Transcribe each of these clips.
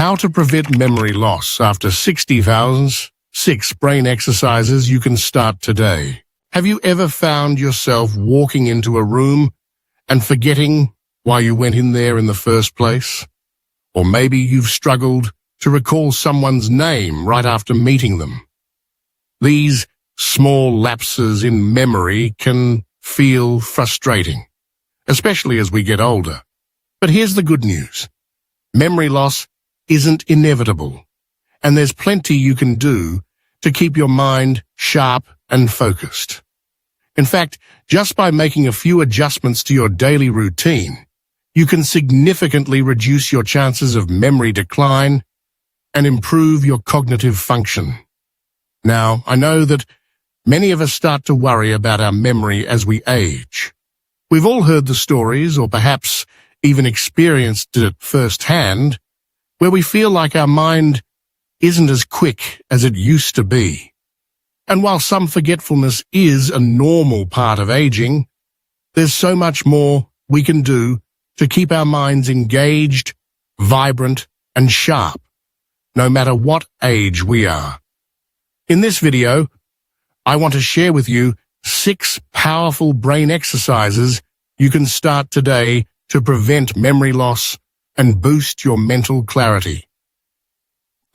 How to prevent memory loss after 60,006 brain exercises you can start today. Have you ever found yourself walking into a room and forgetting why you went in there in the first place? Or maybe you've struggled to recall someone's name right after meeting them. These small lapses in memory can feel frustrating, especially as we get older. But here's the good news. Memory loss isn't inevitable, and there's plenty you can do to keep your mind sharp and focused. In fact, just by making a few adjustments to your daily routine, you can significantly reduce your chances of memory decline and improve your cognitive function. Now, I know that many of us start to worry about our memory as we age. We've all heard the stories, or perhaps even experienced it firsthand, where we feel like our mind isn't as quick as it used to be. And while some forgetfulness is a normal part of aging, there's so much more we can do to keep our minds engaged, vibrant, and sharp, no matter what age we are. In this video, I want to share with you 6 powerful brain exercises you can start today to prevent memory loss and boost your mental clarity.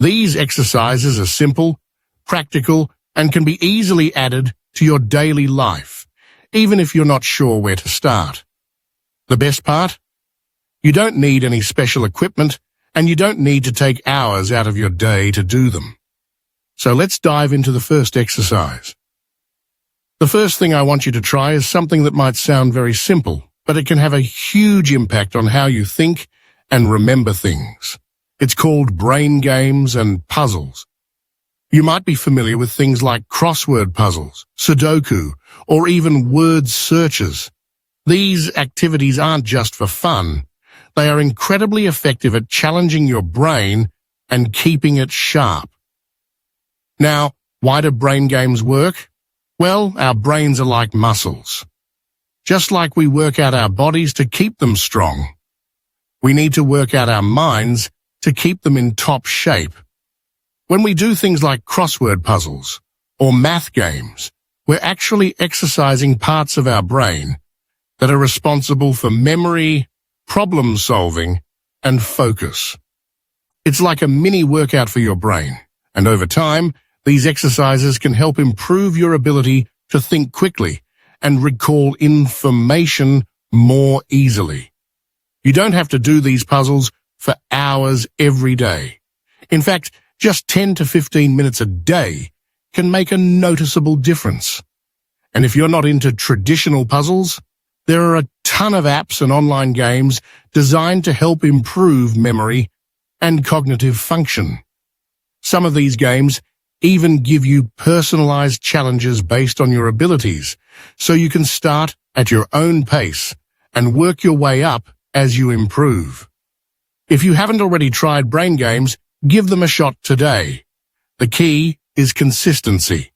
These exercises are simple, practical, and can be easily added to your daily life, even if you're not sure where to start. The best part? You don't need any special equipment, and you don't need to take hours out of your day to do them. So let's dive into the first exercise. The first thing I want you to try is something that might sound very simple, but it can have a huge impact on how you think and remember things. It's called brain games and puzzles. You might be familiar with things like crossword puzzles, Sudoku, or even word searches. These activities aren't just for fun. They are incredibly effective at challenging your brain and keeping it sharp. Now, why do brain games work? Well, our brains are like muscles. Just like we work out our bodies to keep them strong, we need to work out our minds to keep them in top shape. When we do things like crossword puzzles or math games, we're actually exercising parts of our brain that are responsible for memory, problem solving, and focus. It's like a mini workout for your brain, and over time, these exercises can help improve your ability to think quickly and recall information more easily. You don't have to do these puzzles for hours every day. In fact, just 10 to 15 minutes a day can make a noticeable difference. And if you're not into traditional puzzles, there are a ton of apps and online games designed to help improve memory and cognitive function. Some of these games even give you personalized challenges based on your abilities, so you can start at your own pace and work your way up as you improve. If you haven't already tried brain games, give them a shot today. The key is consistency.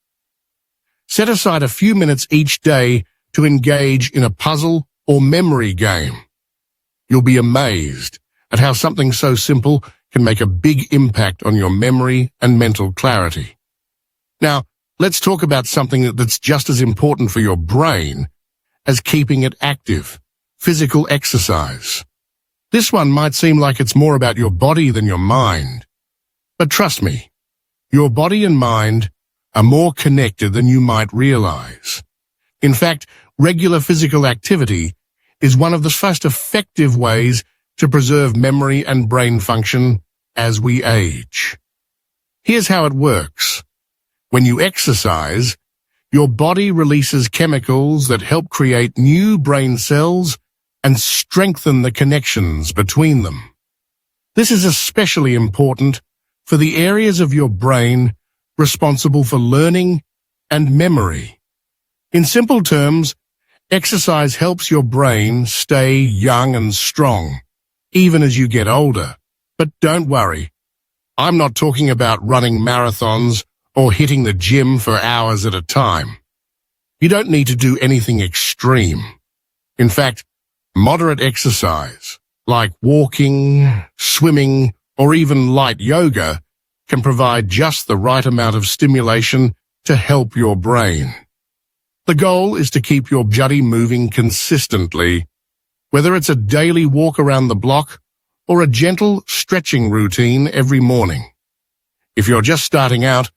Set aside a few minutes each day to engage in a puzzle or memory game. You'll be amazed at how something so simple can make a big impact on your memory and mental clarity. Now, let's talk about something that's just as important for your brain as keeping it active: physical exercise. This one might seem like it's more about your body than your mind. But trust me, your body and mind are more connected than you might realize. In fact, regular physical activity is one of the most effective ways to preserve memory and brain function as we age. Here's how it works. When you exercise, your body releases chemicals that help create new brain cells and strengthen the connections between them. This is especially important for the areas of your brain responsible for learning and memory. In simple terms, exercise helps your brain stay young and strong, even as you get older. But don't worry, I'm not talking about running marathons or hitting the gym for hours at a time. You don't need to do anything extreme. In fact, moderate exercise, like walking, swimming, or even light yoga can provide just the right amount of stimulation to help your brain. The goal is to keep your body moving consistently, whether it's a daily walk around the block or a gentle stretching routine every morning. If you're just starting out,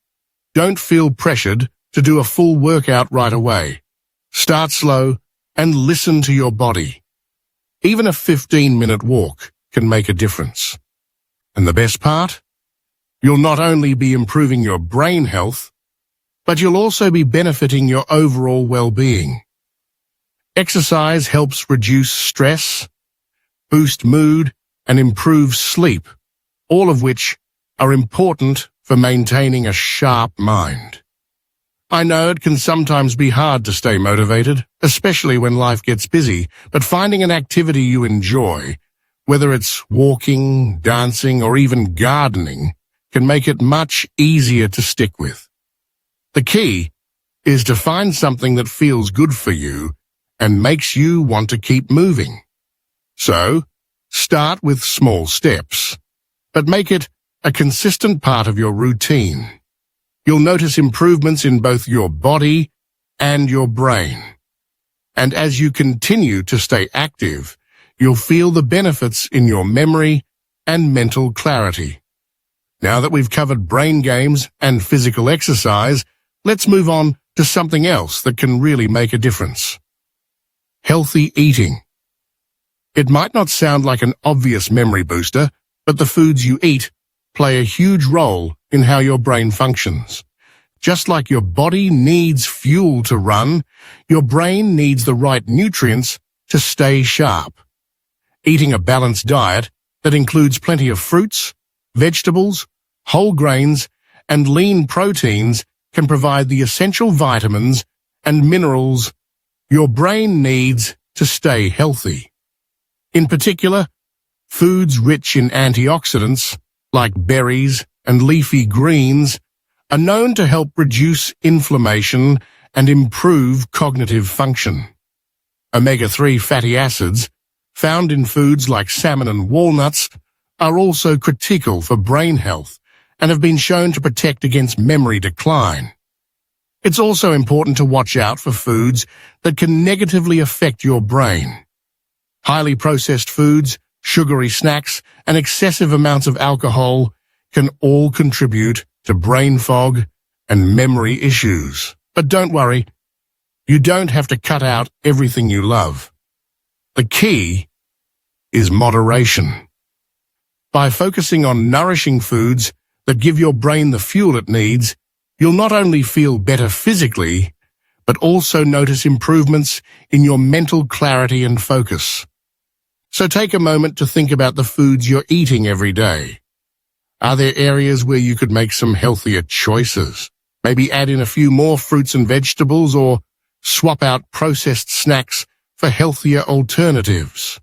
don't feel pressured to do a full workout right away. Start slow and listen to your body. Even a 15-minute walk can make a difference. And the best part? You'll not only be improving your brain health, but you'll also be benefiting your overall well-being. Exercise helps reduce stress, boost mood, and improve sleep, all of which are important for maintaining a sharp mind. I know it can sometimes be hard to stay motivated, especially when life gets busy, but finding an activity you enjoy, whether it's walking, dancing, or even gardening, can make it much easier to stick with. The key is to find something that feels good for you and makes you want to keep moving. So, start with small steps, but make it a consistent part of your routine. You'll notice improvements in both your body and your brain. And as you continue to stay active, you'll feel the benefits in your memory and mental clarity. Now that we've covered brain games and physical exercise, let's move on to something else that can really make a difference. Healthy eating. It might not sound like an obvious memory booster, but the foods you eat play a huge role in how your brain functions. Just like your body needs fuel to run, your brain needs the right nutrients to stay sharp. Eating a balanced diet that includes plenty of fruits, vegetables, whole grains, and lean proteins can provide the essential vitamins and minerals your brain needs to stay healthy. In particular, foods rich in antioxidants, like berries and leafy greens, are known to help reduce inflammation and improve cognitive function. Omega-3 fatty acids, found in foods like salmon and walnuts, are also critical for brain health and have been shown to protect against memory decline. It's also important to watch out for foods that can negatively affect your brain. Highly processed foods, sugary snacks, and excessive amounts of alcohol can all contribute to brain fog and memory issues. But don't worry, you don't have to cut out everything you love. The key is moderation. By focusing on nourishing foods that give your brain the fuel it needs, you'll not only feel better physically, but also notice improvements in your mental clarity and focus. So take a moment to think about the foods you're eating every day. Are there areas where you could make some healthier choices? Maybe add in a few more fruits and vegetables, or swap out processed snacks for healthier alternatives.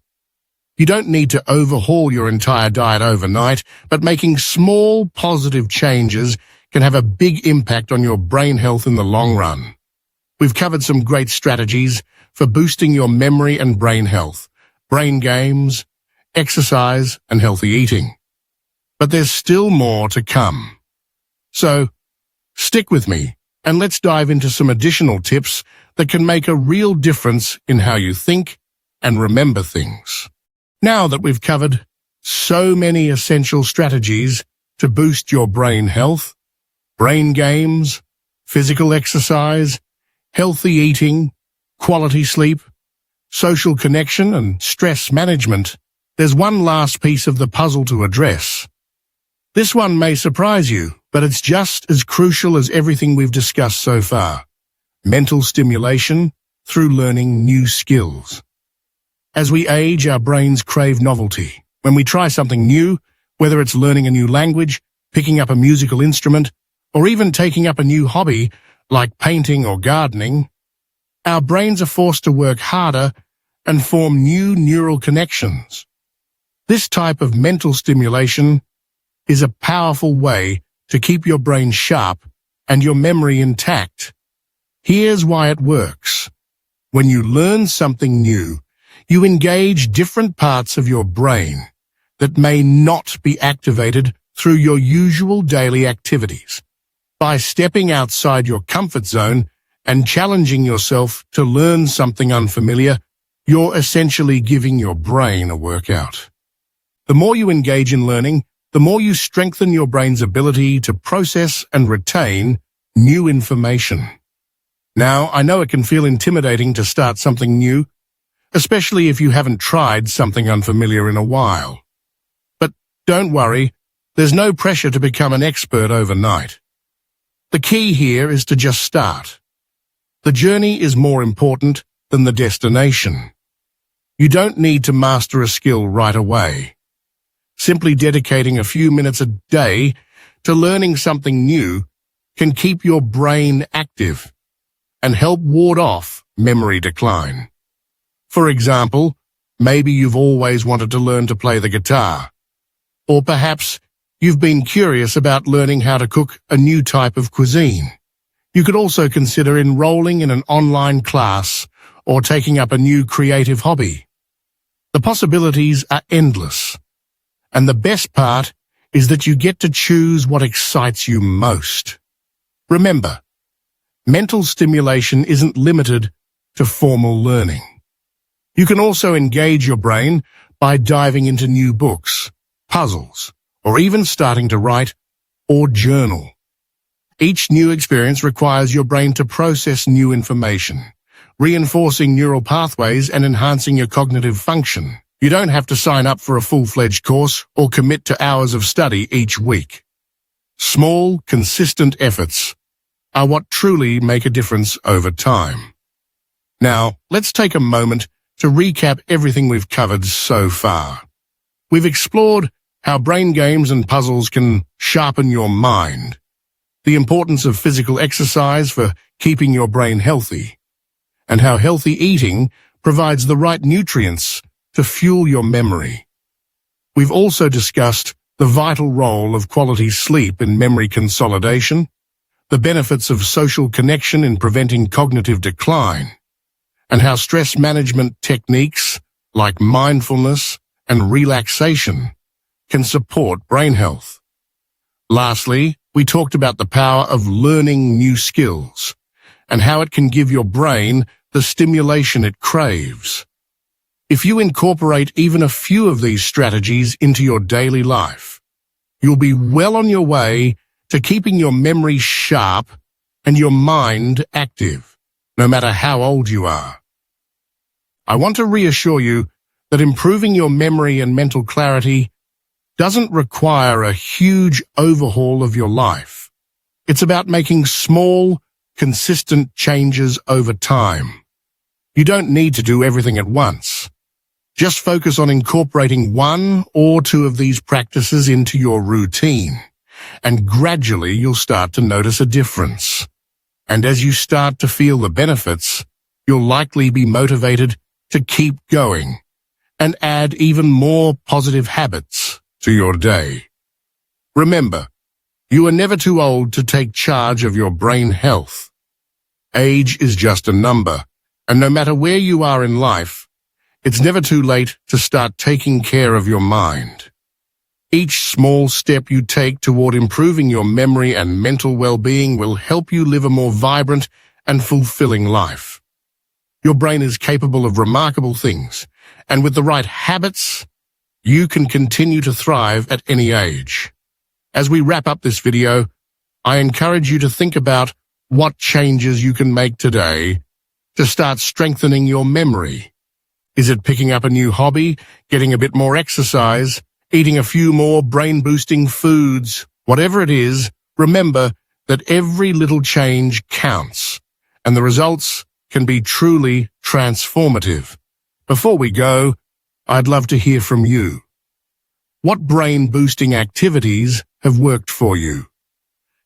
You don't need to overhaul your entire diet overnight, but making small positive changes can have a big impact on your brain health in the long run. We've covered some great strategies for boosting your memory and brain health, brain games, exercise, and healthy eating. But there's still more to come. So, stick with me, and let's dive into some additional tips that can make a real difference in how you think and remember things. Now that we've covered so many essential strategies to boost your brain health, brain games, physical exercise, healthy eating, quality sleep, social connection, and stress management, there's one last piece of the puzzle to address. This one may surprise you, but it's just as crucial as everything we've discussed so far: mental stimulation through learning new skills. As we age, our brains crave novelty. When we try something new, whether it's learning a new language, picking up a musical instrument, or even taking up a new hobby like painting or gardening, our brains are forced to work harder and form new neural connections. This type of mental stimulation is a powerful way to keep your brain sharp and your memory intact. Here's why it works. When you learn something new, you engage different parts of your brain, that may not be activated through your usual daily activities. By stepping outside your comfort zone and challenging yourself to learn something unfamiliar, you're essentially giving your brain a workout. The more you engage in learning, the more you strengthen your brain's ability to process and retain new information. Now, I know it can feel intimidating to start something new, especially if you haven't tried something unfamiliar in a while. But don't worry, there's no pressure to become an expert overnight. The key here is to just start. The journey is more important than the destination. You don't need to master a skill right away. Simply dedicating a few minutes a day to learning something new can keep your brain active and help ward off memory decline. For example, maybe you've always wanted to learn to play the guitar, or perhaps you've been curious about learning how to cook a new type of cuisine. You could also consider enrolling in an online class or taking up a new creative hobby. The possibilities are endless. And the best part is that you get to choose what excites you most. Remember, mental stimulation isn't limited to formal learning. You can also engage your brain by diving into new books, puzzles, or even starting to write or journal. Each new experience requires your brain to process new information, reinforcing neural pathways and enhancing your cognitive function. You don't have to sign up for a full-fledged course or commit to hours of study each week. Small, consistent efforts are what truly make a difference over time. Now, let's take a moment to recap everything we've covered so far. We've explored how brain games and puzzles can sharpen your mind, the importance of physical exercise for keeping your brain healthy, and how healthy eating provides the right nutrients to fuel your memory. We've also discussed the vital role of quality sleep in memory consolidation, the benefits of social connection in preventing cognitive decline, and how stress management techniques like mindfulness and relaxation can support brain health. Lastly, we talked about the power of learning new skills and how it can give your brain the stimulation it craves. If you incorporate even a few of these strategies into your daily life, you'll be well on your way to keeping your memory sharp and your mind active, no matter how old you are. I want to reassure you that improving your memory and mental clarity doesn't require a huge overhaul of your life. It's about making small, consistent changes over time. You don't need to do everything at once. Just focus on incorporating one or two of these practices into your routine, and gradually you'll start to notice a difference. And as you start to feel the benefits, you'll likely be motivated to keep going and add even more positive habits to your day. Remember, you are never too old to take charge of your brain health. Age is just a number, and no matter where you are in life, it's never too late to start taking care of your mind. Each small step you take toward improving your memory and mental well-being will help you live a more vibrant and fulfilling life. Your brain is capable of remarkable things, and with the right habits, you can continue to thrive at any age. As we wrap up this video, I encourage you to think about what changes you can make today to start strengthening your memory. Is it picking up a new hobby, getting a bit more exercise, eating a few more brain-boosting foods? Whatever it is, remember that every little change counts, and the results can be truly transformative. Before we go, I'd love to hear from you. What brain-boosting activities have worked for you?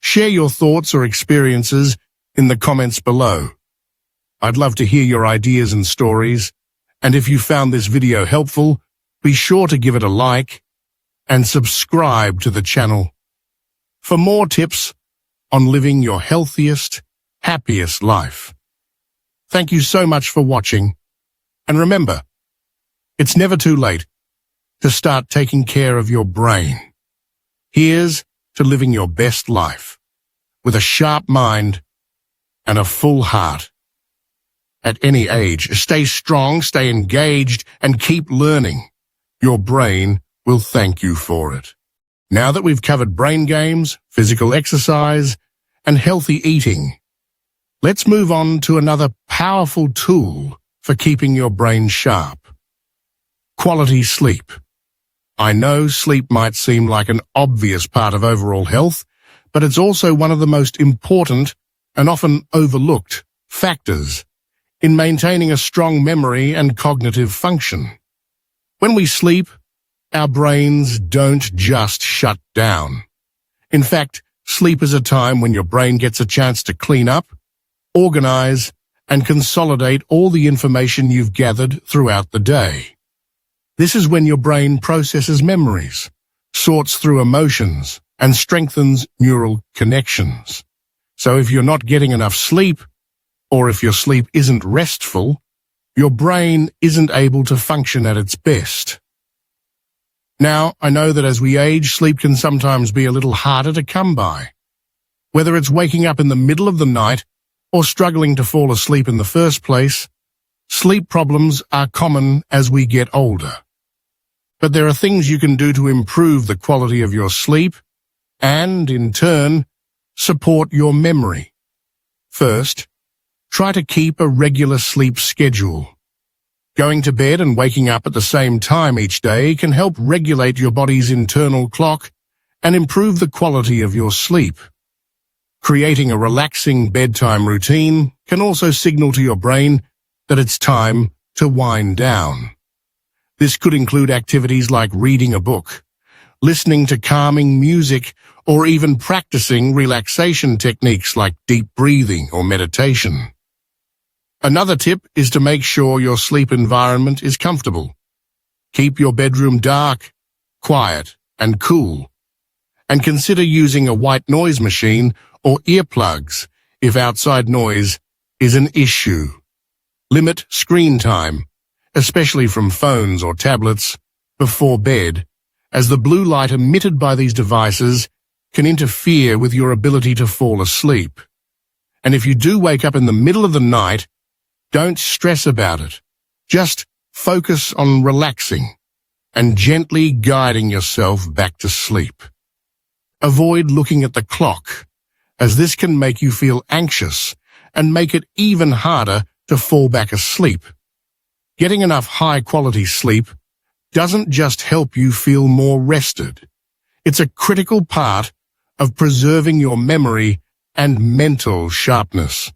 Share your thoughts or experiences in the comments below. I'd love to hear your ideas and stories. And if you found this video helpful, be sure to give it a like and subscribe to the channel for more tips on living your healthiest, happiest life. Thank you so much for watching. And remember, it's never too late to start taking care of your brain. Here's to living your best life with a sharp mind and a full heart. At any age, stay strong, stay engaged, and keep learning. Your brain will thank you for it. Now that we've covered brain games, physical exercise, and healthy eating, let's move on to another powerful tool for keeping your brain sharp. Quality sleep. I know sleep might seem like an obvious part of overall health, but it's also one of the most important and often overlooked factors in maintaining a strong memory and cognitive function. When we sleep, our brains don't just shut down. In fact, sleep is a time when your brain gets a chance to clean up, organize, and consolidate all the information you've gathered throughout the day. This is when your brain processes memories, sorts through emotions, and strengthens neural connections. So if you're not getting enough sleep, or if your sleep isn't restful, your brain isn't able to function at its best. Now, I know that as we age, sleep can sometimes be a little harder to come by. Whether it's waking up in the middle of the night or struggling to fall asleep in the first place, sleep problems are common as we get older. But there are things you can do to improve the quality of your sleep and, in turn, support your memory. First, try to keep a regular sleep schedule. Going to bed and waking up at the same time each day can help regulate your body's internal clock and improve the quality of your sleep. Creating a relaxing bedtime routine can also signal to your brain that it's time to wind down. This could include activities like reading a book, listening to calming music, or even practicing relaxation techniques like deep breathing or meditation. Another tip is to make sure your sleep environment is comfortable. Keep your bedroom dark, quiet, and cool. And consider using a white noise machine or earplugs if outside noise is an issue. Limit screen time, especially from phones or tablets, before bed, as the blue light emitted by these devices can interfere with your ability to fall asleep. And if you do wake up in the middle of the night, don't stress about it. Just focus on relaxing and gently guiding yourself back to sleep. Avoid looking at the clock, as this can make you feel anxious and make it even harder to fall back asleep. Getting enough high-quality sleep doesn't just help you feel more rested. It's a critical part of preserving your memory and mental sharpness.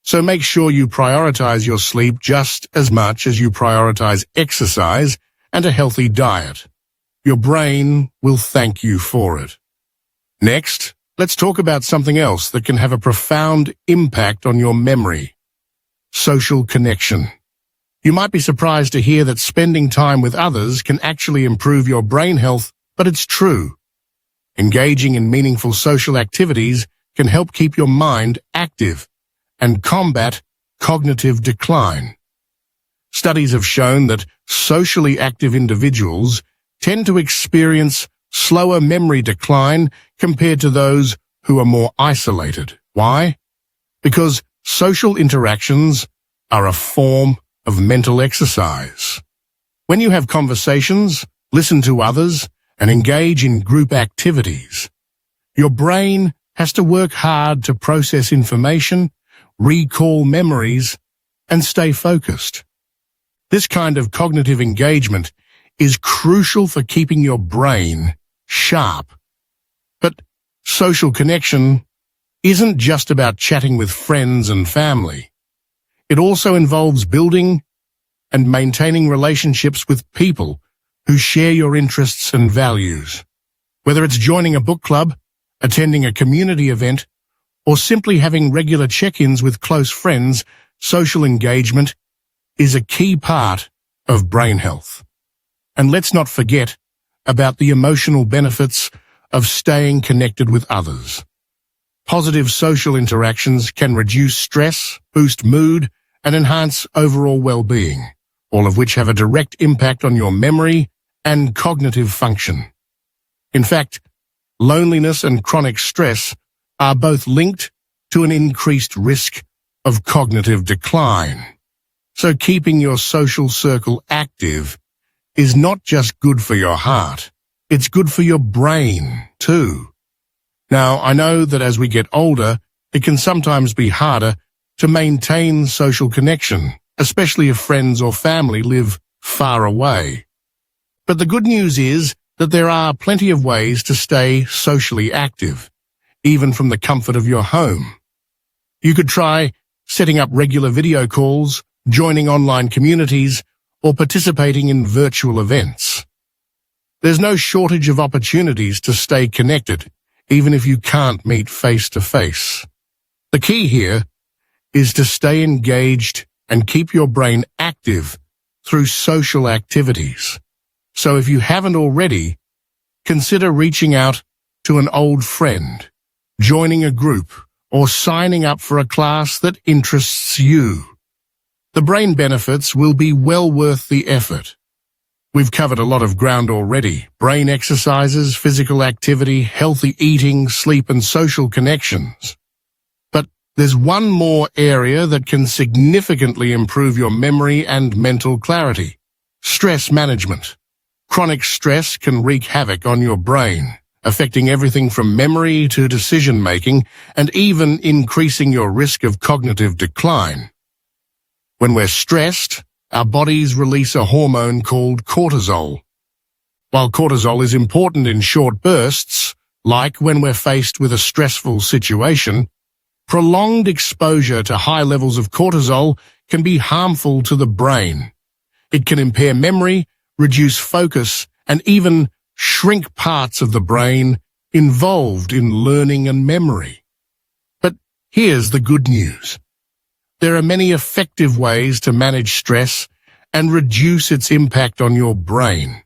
So make sure you prioritize your sleep just as much as you prioritize exercise and a healthy diet. Your brain will thank you for it. Next, let's talk about something else that can have a profound impact on your memory: social connection. You might be surprised to hear that spending time with others can actually improve your brain health, but it's true. Engaging in meaningful social activities can help keep your mind active and combat cognitive decline. Studies have shown that socially active individuals tend to experience slower memory decline compared to those who are more isolated. Why? Because social interactions are a form of mental exercise. When you have conversations, listen to others, and engage in group activities, your brain has to work hard to process information, recall memories, and stay focused. This kind of cognitive engagement is crucial for keeping your brain sharp. But social connection isn't just about chatting with friends and family. It also involves building and maintaining relationships with people who share your interests and values. Whether it's joining a book club, attending a community event, or simply having regular check-ins with close friends, social engagement is a key part of brain health. And let's not forget about the emotional benefits of staying connected with others. Positive social interactions can reduce stress, boost mood, and enhance overall well-being, all of which have a direct impact on your memory and cognitive function. In fact, loneliness and chronic stress are both linked to an increased risk of cognitive decline. So keeping your social circle active is not just good for your heart, it's good for your brain too. Now, I know that as we get older, it can sometimes be harder to maintain social connection, especially if friends or family live far away. But the good news is that there are plenty of ways to stay socially active, even from the comfort of your home. You could try setting up regular video calls, joining online communities, or participating in virtual events. There's no shortage of opportunities to stay connected, even if you can't meet face-to-face. The key here is to stay engaged and keep your brain active through social activities. So if you haven't already, consider reaching out to an old friend, joining a group, or signing up for a class that interests you. The brain benefits will be well worth the effort. We've covered a lot of ground already: brain exercises, physical activity, healthy eating, sleep, and social connections. But there's one more area that can significantly improve your memory and mental clarity: stress management. Chronic stress can wreak havoc on your brain, affecting everything from memory to decision-making, and even increasing your risk of cognitive decline. When we're stressed, our bodies release a hormone called cortisol. While cortisol is important in short bursts, like when we're faced with a stressful situation, prolonged exposure to high levels of cortisol can be harmful to the brain. It can impair memory, reduce focus, and even shrink parts of the brain involved in learning and memory. But here's the good news. There are many effective ways to manage stress and reduce its impact on your brain.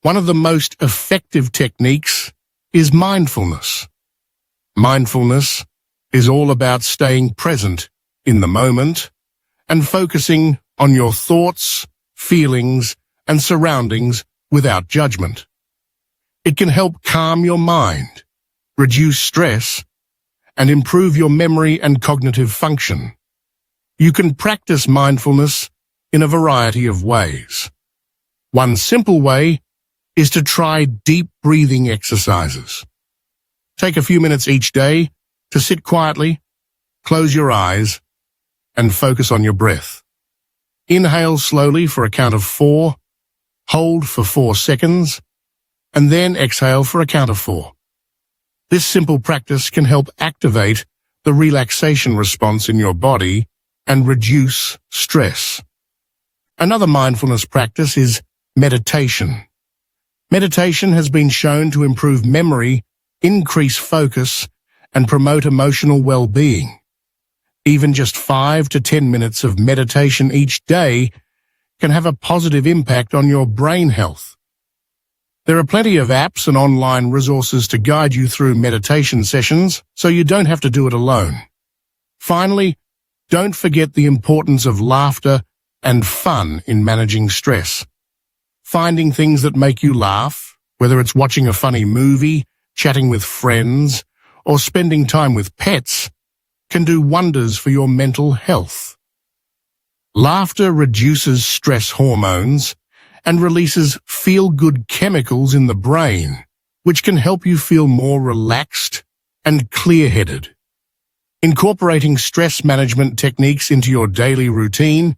One of the most effective techniques is mindfulness. Mindfulness is all about staying present in the moment and focusing on your thoughts, feelings, and surroundings without judgment. It can help calm your mind, reduce stress, and improve your memory and cognitive function. You can practice mindfulness in a variety of ways. One simple way is to try deep breathing exercises. Take a few minutes each day to sit quietly, close your eyes, and focus on your breath. Inhale slowly for a count of 4, hold for 4 seconds, and then exhale for a count of 4. This simple practice can help activate the relaxation response in your body and reduce stress. Another mindfulness practice is meditation. Meditation has been shown to improve memory, increase focus, and promote emotional well-being. Even just 5 to 10 minutes of meditation each day can have a positive impact on your brain health. There are plenty of apps and online resources to guide you through meditation sessions, so you don't have to do it alone. Finally, don't forget the importance of laughter and fun in managing stress. Finding things that make you laugh, whether it's watching a funny movie, chatting with friends, or spending time with pets, can do wonders for your mental health. Laughter reduces stress hormones and releases feel-good chemicals in the brain, which can help you feel more relaxed and clear-headed. Incorporating stress management techniques into your daily routine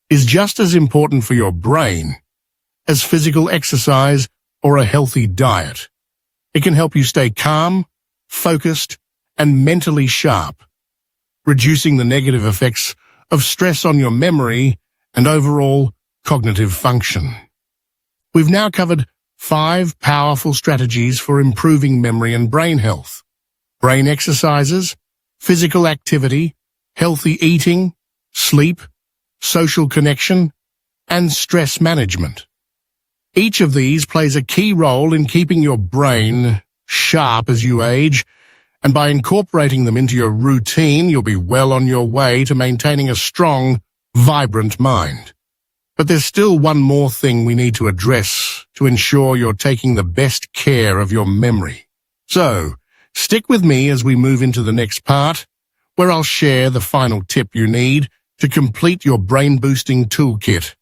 is just as important for your brain as physical exercise or a healthy diet. It can help you stay calm, focused, and mentally sharp, reducing the negative effects of stress on your memory and overall cognitive function. We've now covered 5 powerful strategies for improving memory and brain health: brain exercises, physical activity, healthy eating, sleep, social connection, and stress management. Each of these plays a key role in keeping your brain sharp as you age, and by incorporating them into your routine, you'll be well on your way to maintaining a strong, vibrant mind. But there's still one more thing we need to address to ensure you're taking the best care of your memory. So, stick with me as we move into the next part, where I'll share the final tip you need to complete your brain-boosting toolkit.